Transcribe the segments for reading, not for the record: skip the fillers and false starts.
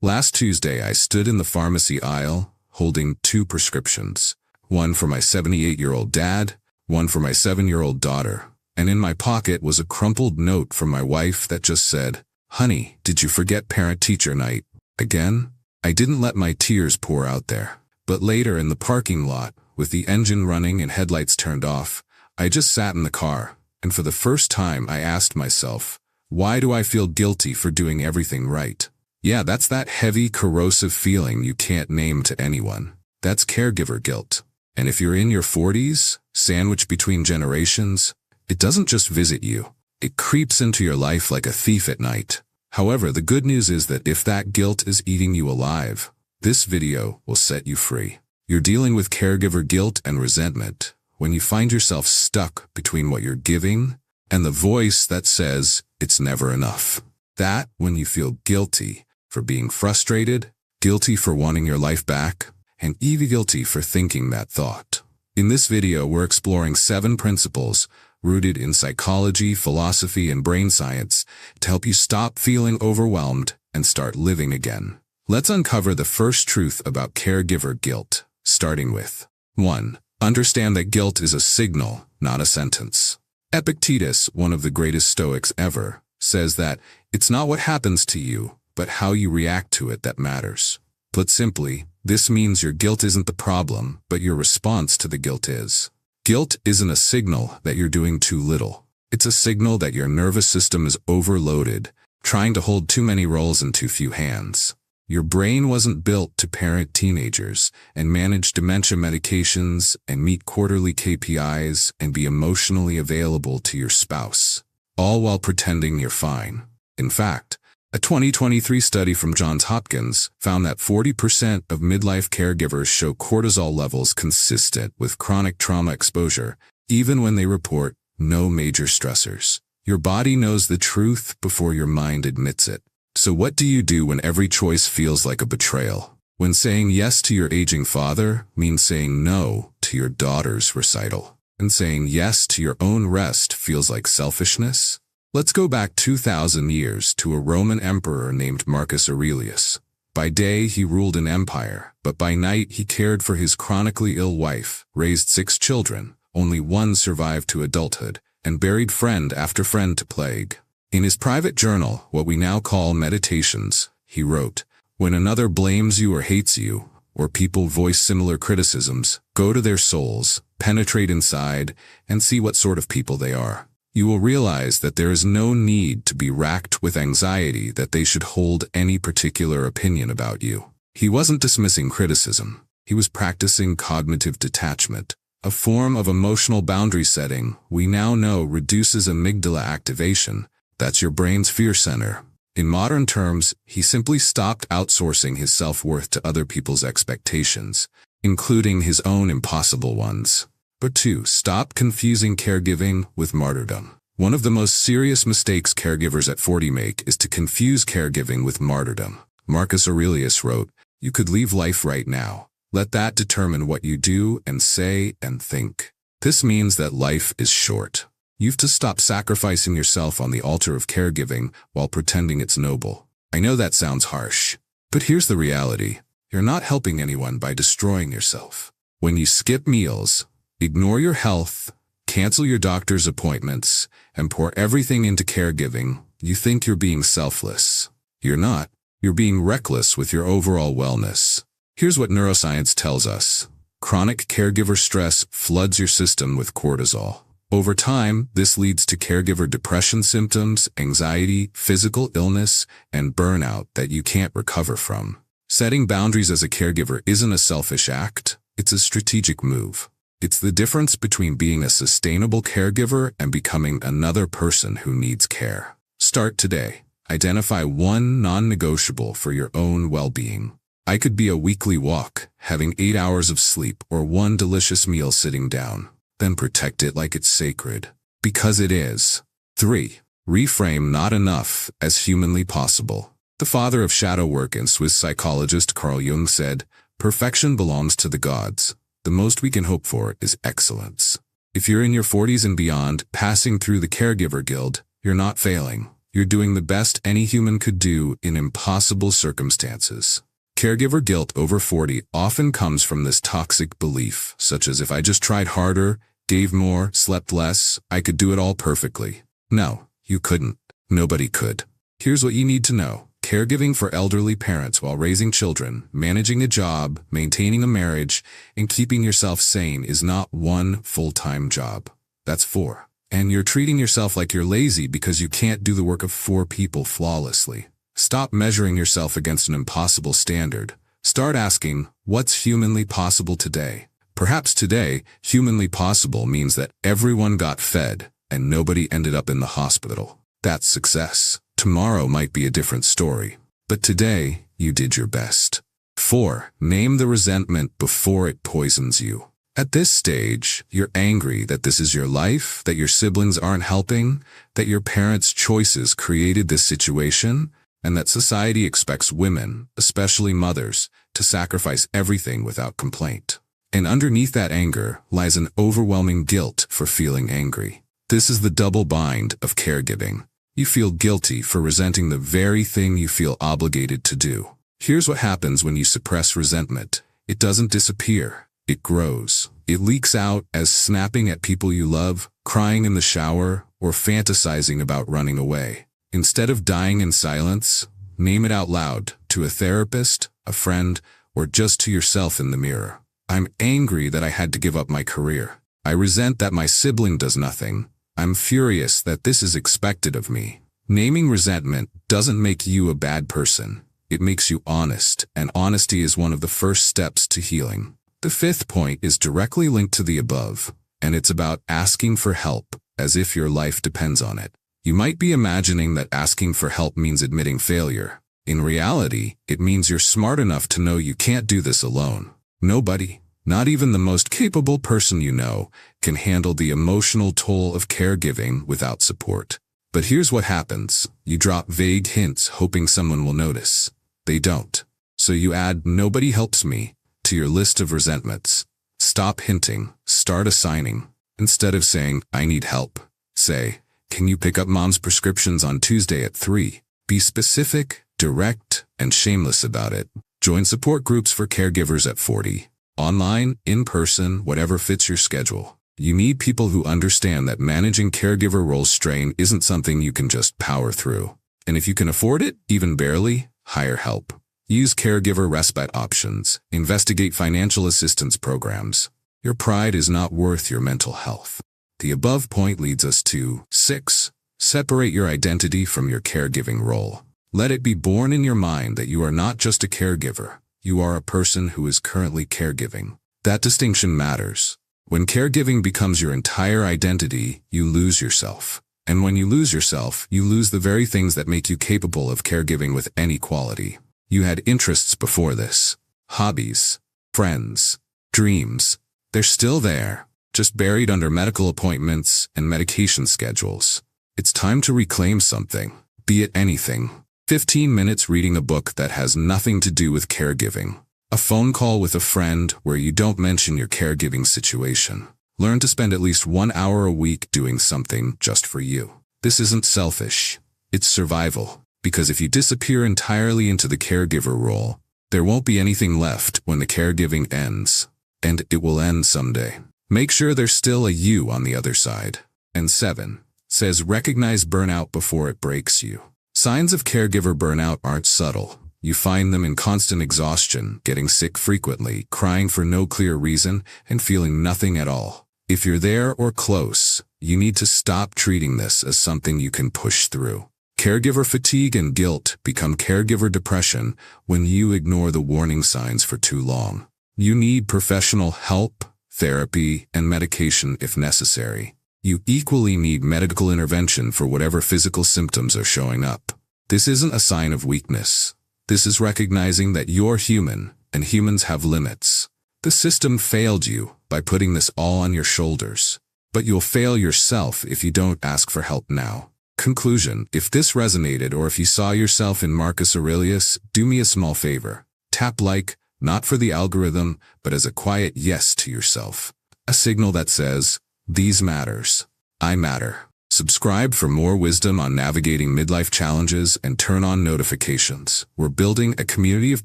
Last Tuesday, I stood in the pharmacy aisle, holding 2 prescriptions. One for my 78-year-old dad, one for my 7-year-old daughter. And in my pocket was a crumpled note from my wife that just said, "Honey, did you forget parent-teacher night again?" I didn't let my tears pour out there. But later in the parking lot, with the engine running and headlights turned off, I just sat in the car, and for the first time I asked myself, why do I feel guilty for doing everything right? Yeah, that's that heavy, corrosive feeling you can't name to anyone. That's caregiver guilt. And if you're in your 40s, sandwiched between generations, it doesn't just visit you. It creeps into your life like a thief at night. However, the good news is that if that guilt is eating you alive, this video will set you free. You're dealing with caregiver guilt and resentment when you find yourself stuck between what you're giving and the voice that says it's never enough. That when you feel guilty for being frustrated, guilty for wanting your life back, and even guilty for thinking that thought. In this video, we're exploring 7 principles rooted in psychology, philosophy, and brain science to help you stop feeling overwhelmed and start living again. Let's uncover the first truth about caregiver guilt, starting with 1. Understand that guilt is a signal, not a sentence. Epictetus, one of the greatest Stoics ever, says that it's not what happens to you, but how you react to it that matters. Put simply, this means your guilt isn't the problem, but your response to the guilt is. Guilt isn't a signal that you're doing too little. It's a signal that your nervous system is overloaded, trying to hold too many roles in too few hands. Your brain wasn't built to parent teenagers and manage dementia medications and meet quarterly KPIs and be emotionally available to your spouse, all while pretending you're fine. In fact, a 2023 study from Johns Hopkins found that 40% of midlife caregivers show cortisol levels consistent with chronic trauma exposure, even when they report no major stressors. Your body knows the truth before your mind admits it. So what do you do when every choice feels like a betrayal? When saying yes to your aging father means saying no to your daughter's recital, and saying yes to your own rest feels like selfishness? Let's go back 2,000 years to a Roman emperor named Marcus Aurelius. By day, he ruled an empire, but by night he cared for his chronically ill wife, raised 6 children, only one survived to adulthood, and buried friend after friend to plague. In his private journal, what we now call Meditations, he wrote, "When another blames you or hates you, or people voice similar criticisms, go to their souls, penetrate inside, and see what sort of people they are. You will realize that there is no need to be racked with anxiety that they should hold any particular opinion about you." He wasn't dismissing criticism. He was practicing cognitive detachment, a form of emotional boundary setting we now know reduces amygdala activation. That's your brain's fear center. In modern terms, he simply stopped outsourcing his self-worth to other people's expectations, including his own impossible ones. But 2, stop confusing caregiving with martyrdom. One of the most serious mistakes caregivers at 40 make is to confuse caregiving with martyrdom. Marcus Aurelius wrote, "You could leave life right now. Let that determine what you do and say and think." This means that life is short. You've to stop sacrificing yourself on the altar of caregiving while pretending it's noble. I know that sounds harsh, but here's the reality. You're not helping anyone by destroying yourself. When you skip meals, ignore your health, cancel your doctor's appointments, and pour everything into caregiving, you think you're being selfless. You're not. You're being reckless with your overall wellness. Here's what neuroscience tells us. Chronic caregiver stress floods your system with cortisol. Over time, this leads to caregiver depression symptoms, anxiety, physical illness, and burnout that you can't recover from. Setting boundaries as a caregiver isn't a selfish act, it's a strategic move. It's the difference between being a sustainable caregiver and becoming another person who needs care. Start today. Identify one non-negotiable for your own well-being. I could be a weekly walk, having 8 hours of sleep, or one delicious meal sitting down. Then protect it like it's sacred. Because it is. 3. Reframe not enough as humanly possible. The father of shadow work and Swiss psychologist Carl Jung said, "Perfection belongs to the gods. The most we can hope for is excellence." If you're in your 40s and beyond, passing through the caregiver guild, you're not failing. You're doing the best any human could do in impossible circumstances. Caregiver guilt over 40 often comes from this toxic belief, such as if I just tried harder, gave more, slept less, I could do it all perfectly. No, you couldn't. Nobody could. Here's what you need to know. Caregiving for elderly parents while raising children, managing a job, maintaining a marriage, and keeping yourself sane is not one full-time job. That's 4. And you're treating yourself like you're lazy because you can't do the work of 4 people flawlessly. Stop measuring yourself against an impossible standard. Start asking, what's humanly possible today? Perhaps today, humanly possible means that everyone got fed and nobody ended up in the hospital. That's success. Tomorrow might be a different story. But today, you did your best. 4. Name the resentment before it poisons you. At this stage, you're angry that this is your life, that your siblings aren't helping, that your parents' choices created this situation, and that society expects women, especially mothers, to sacrifice everything without complaint. And underneath that anger lies an overwhelming guilt for feeling angry. This is the double bind of caregiving. You feel guilty for resenting the very thing you feel obligated to do. Here's what happens when you suppress resentment. It doesn't disappear. It grows. It leaks out as snapping at people you love, crying in the shower, or fantasizing about running away. Instead of dying in silence, name it out loud to a therapist, a friend, or just to yourself in the mirror. I'm angry that I had to give up my career. I resent that my sibling does nothing. I'm furious that this is expected of me. Naming resentment doesn't make you a bad person. It makes you honest, and honesty is one of the first steps to healing. The 5th point is directly linked to the above, and it's about asking for help, as if your life depends on it. You might be imagining that asking for help means admitting failure. In reality, it means you're smart enough to know you can't do this alone. Nobody, not even the most capable person you know, can handle the emotional toll of caregiving without support. But here's what happens. You drop vague hints hoping someone will notice. They don't. So you add "nobody helps me" to your list of resentments. Stop hinting. Start assigning. Instead of saying, "I need help," say, "Can you pick up mom's prescriptions on Tuesday at 3? Be specific, direct, and shameless about it. Join support groups for caregivers at 40. Online, in person, whatever fits your schedule. You need people who understand that managing caregiver role strain isn't something you can just power through. And if you can afford it, even barely, hire help. Use caregiver respite options. Investigate financial assistance programs. Your pride is not worth your mental health. The above point leads us to 6. Separate your identity from your caregiving role. Let it be born in your mind that you are not just a caregiver. You are a person who is currently caregiving. That distinction matters. When caregiving becomes your entire identity, you lose yourself. And when you lose yourself, you lose the very things that make you capable of caregiving with any quality. You had interests before this. Hobbies, friends, dreams. They're still there, just buried under medical appointments and medication schedules. It's time to reclaim something, be it anything. 15 minutes reading a book that has nothing to do with caregiving. A phone call with a friend where you don't mention your caregiving situation. Learn to spend at least 1 hour a week doing something just for you. This isn't selfish. It's survival. Because if you disappear entirely into the caregiver role, there won't be anything left when the caregiving ends. And it will end someday. Make sure there's still a you on the other side. And 7 says recognize burnout before it breaks you. Signs of caregiver burnout aren't subtle. You find them in constant exhaustion, getting sick frequently, crying for no clear reason, and feeling nothing at all. If you're there or close, you need to stop treating this as something you can push through. Caregiver fatigue and guilt become caregiver depression when you ignore the warning signs for too long. You need professional help, therapy, and medication if necessary. You equally need medical intervention for whatever physical symptoms are showing up. This isn't a sign of weakness. This is recognizing that you're human, and humans have limits. The system failed you by putting this all on your shoulders. But you'll fail yourself if you don't ask for help now. Conclusion: if this resonated or if you saw yourself in Marcus Aurelius, do me a small favor. Tap like, not for the algorithm, but as a quiet yes to yourself. A signal that says, "These matters. I matter." Subscribe for more wisdom on navigating midlife challenges and turn on notifications. We're building a community of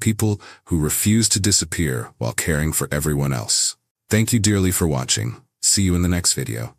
people who refuse to disappear while caring for everyone else. Thank you dearly for watching. See you in the next video.